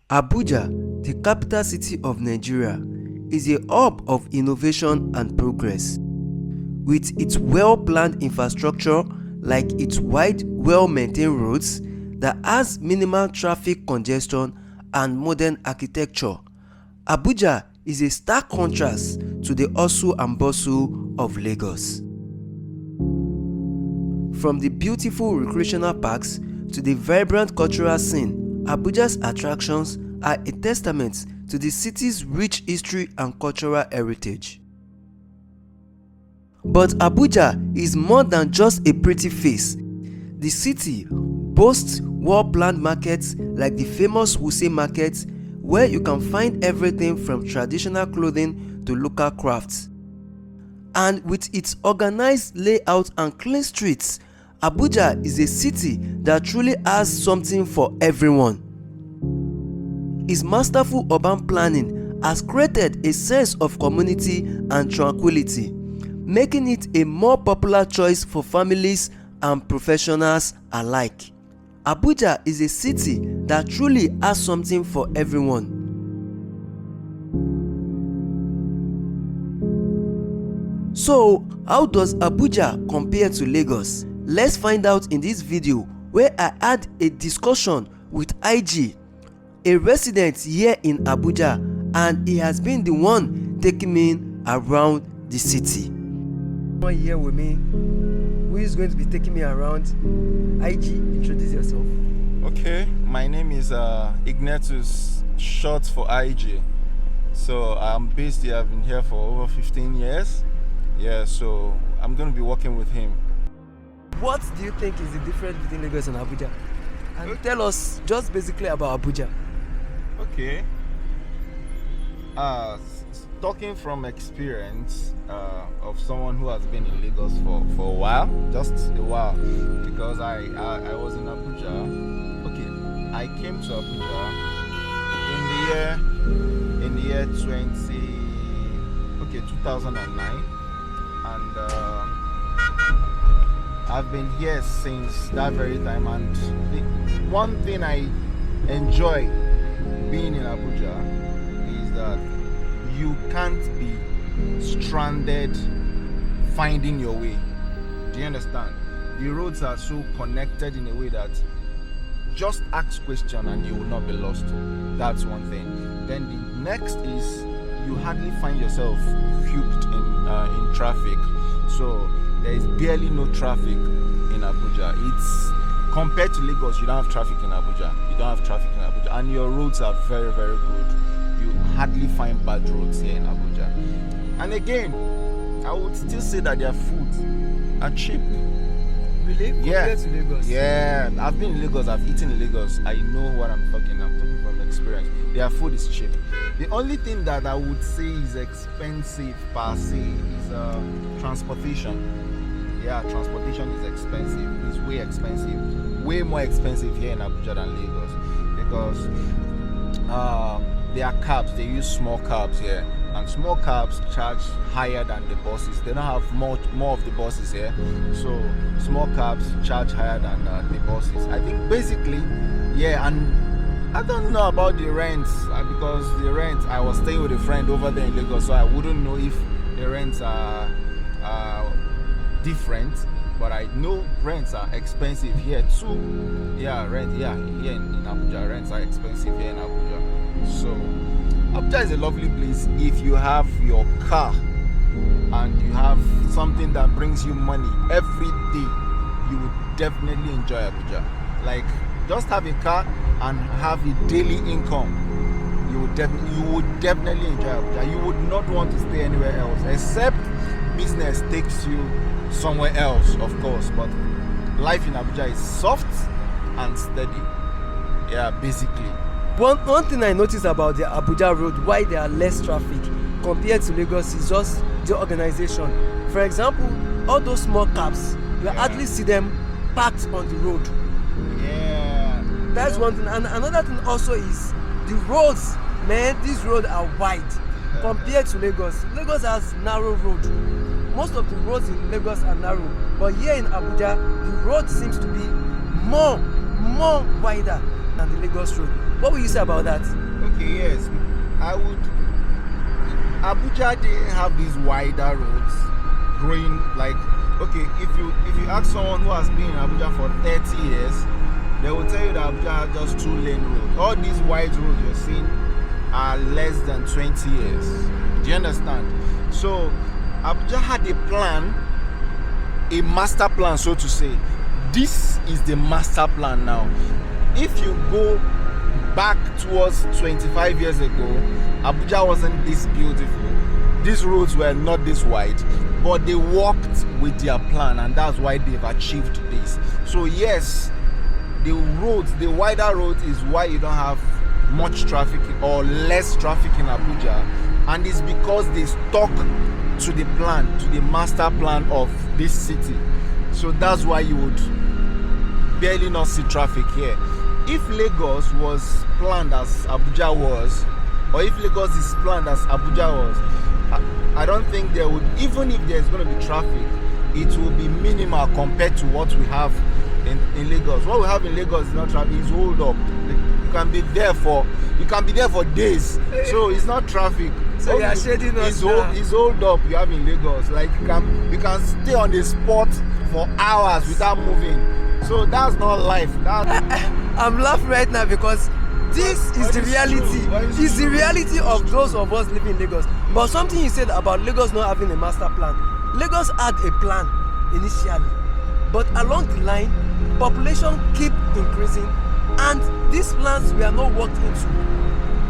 Abuja, the capital city of Nigeria, is a hub of innovation and progress. With its well-planned infrastructure like its wide, well-maintained roads that has minimal traffic congestion and modern architecture, Abuja is a stark contrast to the hustle and bustle of Lagos. From the beautiful recreational parks to the vibrant cultural scene, Abuja's attractions are a testament to the city's rich history and cultural heritage. But Abuja is more than just a pretty face. The city boasts well-planned markets like the famous Wuse Market, where you can find everything from traditional clothing to local crafts. And with its organized layout and clean streets, Abuja is a city that truly has something for everyone. Its masterful urban planning has created a sense of community and tranquility, making it a more popular choice for families and professionals alike. Abuja is a city that truly has something for everyone. So, how does Abuja compare to Lagos? Let's find out in this video, where I had a discussion with IG, a resident here in Abuja, and he has been the one taking me around the city. One here with me, who is going to be taking me around? IG, introduce yourself. Okay, my name is Ignatius, short for IG. So I'm based here. I've been here for over 15 years. Yeah, so I'm going to be working with him. What do you think is the difference between Lagos and Abuja? And tell us just basically about Abuja. Okay. Talking from experience of someone who has been in Lagos for a while, just a while, because I was in Abuja. Okay, I came to Abuja in the year 2009, and I've been here since that very time. And the one thing I enjoy being in Abuja is that you can't be stranded finding your way. Do you understand? The roads are so connected in a way that just ask question and you will not be lost. That's one thing. Then the next is you hardly find yourself hooked in traffic. So there is barely no traffic in Abuja. It's compared to Lagos, you don't have traffic in Abuja. And your roads are very, very good. You hardly find bad roads here in Abuja. And again, I would still say that their food are cheap. Really? Compared to Lagos? Yeah, I've been in Lagos, I've eaten in Lagos. I know what I'm talking from experience. Their food is cheap. The only thing that I would say is expensive per se is transportation. Yeah, transportation is expensive. It's way expensive. Way more expensive here in Abuja than Lagos. Because they are cabs, they use small cabs here. And small cabs charge higher than the buses. They don't have more of the buses here. So small cabs charge higher than the buses. I think basically, yeah, and I don't know about the rents because the rent, I was staying with a friend over there in Lagos, so I wouldn't know if the rents are different, but I know rents are expensive here too. Yeah, here in Abuja, rents are expensive here in Abuja. So Abuja is a lovely place if you have your car and you have something that brings you money every day. You would definitely enjoy Abuja. Like, just have a car and have a daily income. You would definitely enjoy Abuja. You would not want to stay anywhere else, except business takes you somewhere else, of course. But life in Abuja is soft and steady. Yeah, basically. One thing I noticed about the Abuja road, why there are less traffic compared to Lagos, is just the organization. For example, all those small cabs, you hardly see them parked on the road. Yeah. That's one thing. And another thing also is the roads. Man, these roads are wide compared to Lagos. Lagos has narrow road. Most of the roads in Lagos are narrow, but here in Abuja, the road seems to be more wider. and the Lagos road. What will you say about that? Okay, yes, I would. Abuja didn't have these wider roads growing like. Okay, if you ask someone who has been in Abuja for 30 years, they will tell you that Abuja had just 2-lane road. All these wide roads you're seeing are less than 20 years. Do you understand? So Abuja had a plan, a master plan, so to say. This is the master plan now. If you go back towards 25 years ago, Abuja wasn't this beautiful. These roads were not this wide, but they worked with their plan, and that's why they've achieved this. So yes, the wider roads is why you don't have much traffic or less traffic in Abuja, and it's because they stuck to the plan, to the master plan of this city. So that's why you would barely not see traffic here. If Lagos was planned as Abuja was, or if Lagos is planned as Abuja was, I don't think there would, even if there's going to be traffic, it will be minimal compared to what we have in Lagos. What we have in Lagos is not traffic, it's hold up. You can be there for days. So it's not traffic. So you are shading us now. It's hold up you have in Lagos. Like you can stay on the spot for hours without moving. So that's not life. I'm laughing right now because this is the reality. It's the reality of those of us living in Lagos. But something you said about Lagos not having a master plan. Lagos had a plan initially, but along the line, population keep increasing, and these plans were not worked into.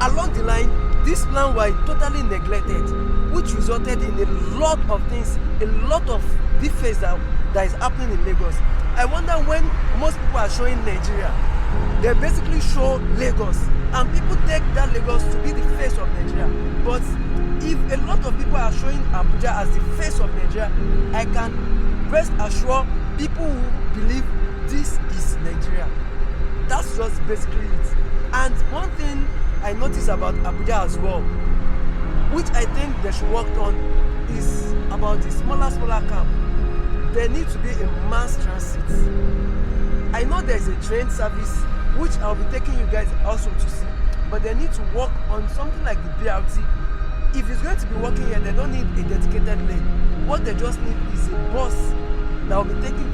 Along the line, this plan were totally neglected, which resulted in a lot of things, a lot of defects that is happening in Lagos. I wonder when most people are showing Nigeria, they basically show Lagos, and people take that Lagos to be the face of Nigeria. But if a lot of people are showing Abuja as the face of Nigeria, I can rest assured people who believe this is Nigeria. That's just basically it. And one thing I noticed about Abuja as well, which I think they should work on, is about the smaller camp. There needs to be a mass transit. I know there's a train service which I'll be taking you guys also to see, but they need to work on something like the BRT. If it's going to be working here, they don't need a dedicated lane. What they just need is a bus that will be taking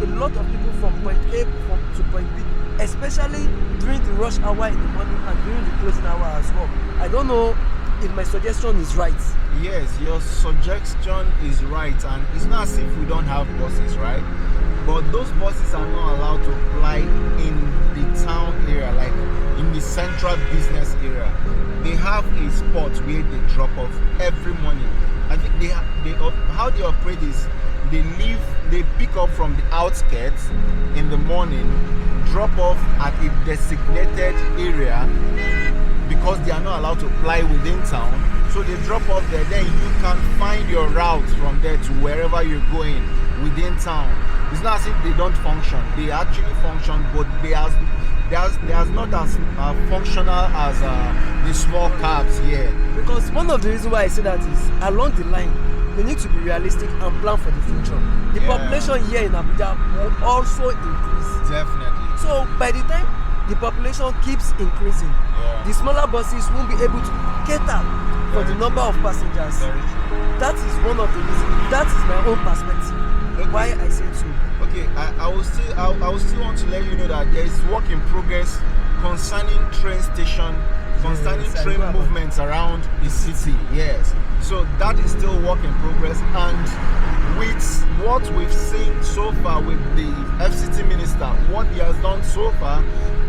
a lot of people from point A to point B, especially during the rush hour in the morning and during the closing hour as well. I don't know if my suggestion is right. Yes, your suggestion is right, and it's not as if we don't have buses, right? But those buses are not allowed to fly in the town area, like in the central business area. They have a spot where they drop off every morning. I think how they operate is they pick up from the outskirts in the morning, drop off at a designated area because they are not allowed to fly within town. So they drop off there, then you can find your route from there to wherever you're going within town. It's not as if they don't function. They actually function, but they are not as functional as the small cabs here. Because one of the reasons why I say that is along the line, we need to be realistic and plan for the future. The population here in Abuja will also increase. Definitely. So by the time the population keeps increasing, the smaller buses won't be able to cater for the number of passengers. That is one of the reasons. That is my own perspective. Okay. Why I say so. Okay, I will still want to let you know that there is work in progress concerning train station, concerning train movements around the city. Yes, so that is still work in progress, and with what we've seen so far with the FCT minister, what he has done so far,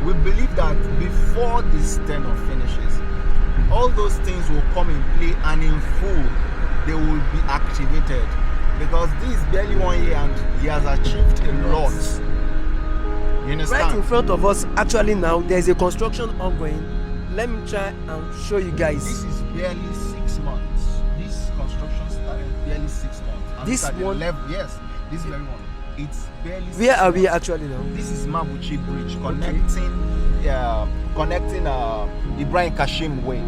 we believe that before this tenure finishes, all those things will come in play, and in full they will be activated. Because this is barely 1 year and he has achieved a lot. You understand? Right in front of us, actually now, there is a construction ongoing. Let me try and show you guys. This is barely 6 months. This construction started barely 6 months. And this one? Yes, this very one. It's barely 6 Where are we months. actually now? This is Mabuchi Bridge connecting Ibrahim Kashim Way.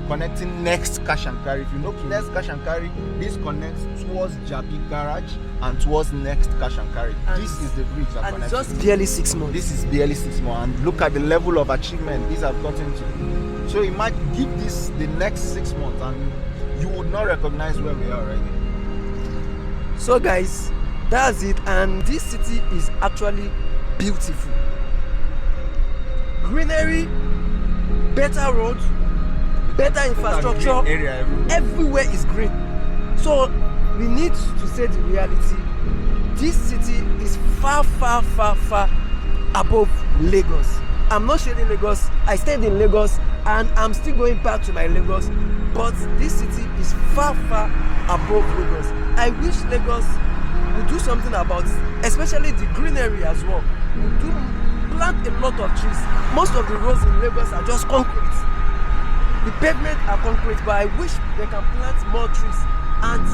connecting next cash and carry. If you know next cash and carry, this connects towards Jabi Garage and towards next cash and carry. And this is the bridge that and connects. it's just barely 6 months. This is barely 6 months, and look at the level of achievement these have gotten to. So imagine, give this the next 6 months and you would not recognize where we are already. So guys, that's it, and this city is actually beautiful. Greenery, better roads, better infrastructure, Area everywhere is green. So we need to say the reality. This city is far above Lagos. I'm not shading Lagos. I stayed in Lagos and I'm still going back to my Lagos, but this city is far above Lagos. I wish Lagos would do something about it, especially the greenery as well. Would do plant a lot of trees. Most of the roads in Lagos are just concrete. The pavement are concrete, but I wish they can plant more trees and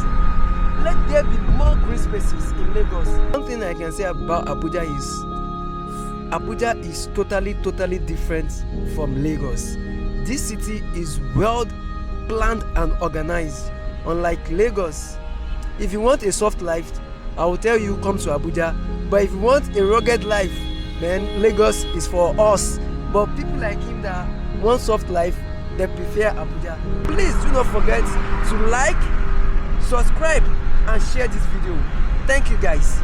let there be more green spaces in Lagos. One thing I can say about Abuja is totally different from Lagos. This city is well planned and organized. Unlike Lagos, if you want a soft life, I will tell you come to Abuja. But if you want a rugged life, then Lagos is for us. But people like him that want soft life, they prefer Abuja. Please do not forget to like, subscribe and share this video. Thank you guys.